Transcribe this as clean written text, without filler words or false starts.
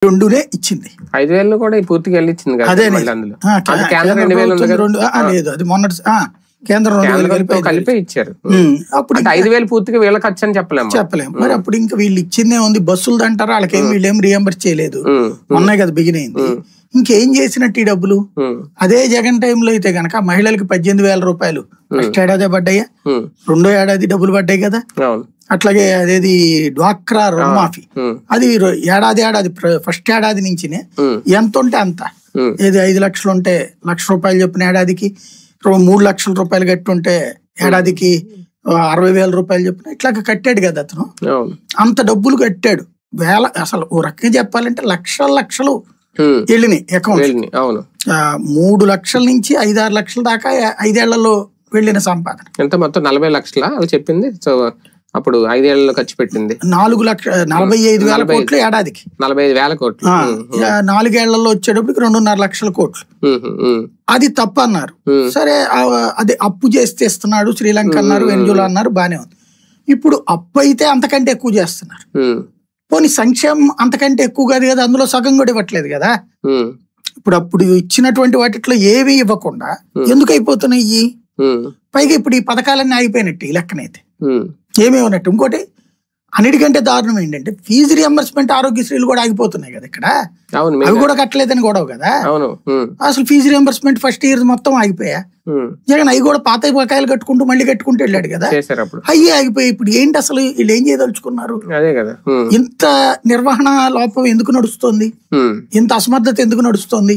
రెండునే ఇచ్చింది. 5,000 కూడా పూర్తిగా వెళ్ళిచ్చింది కదా. అదే అందులో కేంద్రం 2,000 ఉంది కదా. లేదు, అది మొన్నటి కేంద్రం 2,000 కలిపి ఇచ్చారు. అప్పుడు 5,000 పూర్తిగా వీళ్ళ ఖర్చు అని చెప్పలేము. మరి అప్పుడు ఇంకా వీళ్ళు ఇచ్చిందే ఉంది, బస్సులు అంటారా వాళ్ళకేం, వీళ్ళేం రియంబర్స్ చేయలేదు. మొన్నే కదా బిగిన్ అయింది. ఇంకేం చేసినట్టు ఈ డబ్బులు? అదే జగన్ టైంలో అయితే గనక మహిళలకు 18,000 రూపాయలు ఫస్ట్ ఏడాది పడ్డాయా, రెండో ఏడాది డబ్బులు పడ్డాయి కదా. అట్లాగే అదేది డ్వాక్రా రుణమాఫీ, అది ఏడాది ఫస్ట్ ఏడాది నుంచినే ఎంత ఉంటే అంత, ఏది 5 లక్షలు ఉంటే ₹1,00,000 చొప్పున ఏడాదికి, 3 లక్షల రూపాయలు కట్టుంటే ఏడాదికి 60,000 రూపాయలు చొప్పున ఇట్లాగా కట్టాడు కదా అతను. అంత డబ్బులు కట్టాడు. అసలు ఓ రకంగా చెప్పాలంటే లక్షలు వెళ్ళినాయి అకౌంట్. 3 లక్షల నుంచి 5-6 లక్షల దాకా 5 ఏళ్లలో వెళ్ళిన సంపాదన. ఎంత మొత్తం 40 లక్షల అది చెప్పింది. సో అప్పుడు 5 ఏళ్లలో ఖర్చు పెట్టింది 45,000 కోట్లు ఏడాదికి. 45,000 కోట్లు 4 ఏళ్లలో వచ్చేటప్పటికి 2.5 లక్షల కోట్లు. అది తప్ప అన్నారు. సరే, అది అప్పు చేస్తే ఇస్తున్నాడు, శ్రీలంక అన్నారు, వెనిజులా అన్నారు, బానే ఉంది. ఇప్పుడు అప్పు అయితే అంతకంటే ఎక్కువ చేస్తున్నారు. పోనీ సంక్షేమం అంతకంటే ఎక్కువ కాదు కదా, అందులో సగం కూడా ఇవ్వట్లేదు కదా. అప్పుడు ఇచ్చినటువంటి వాటిలో ఏవి ఇవ్వకుండా ఎందుకు అయిపోతున్నాయి? పైగా ఇప్పుడు ఈ పథకాలన్నీ ఆగిపోయినట్టు ఈ లెక్కనైతే ఏమేమన్నట్టు. ఇంకోటి అన్నిటికంటే దారుణం ఏంటంటే ఫీజు రియంబర్స్మెంట్ ఆరోగ్యశ్రీలు కూడా ఆగిపోతున్నాయి కదా ఇక్కడ. అవి కూడా కట్టలేదని గొడవ కదా. అసలు ఫీజు రియంబర్స్మెంట్ ఫస్ట్ ఇయర్ మొత్తం ఆగిపోయా. జగన్ అవి కూడా పాత బకాయిలు కట్టుకుంటూ మళ్ళీ కట్టుకుంటూ వెళ్ళాడు కదా, అయ్యే ఆగిపోయాయి. ఇప్పుడు ఏంటి అసలు వీళ్ళు ఏం చేయదలుచుకున్నారు? ఇంత నిర్వహణ లోపం ఎందుకు నడుస్తుంది? ఇంత అసమర్థత ఎందుకు నడుస్తుంది?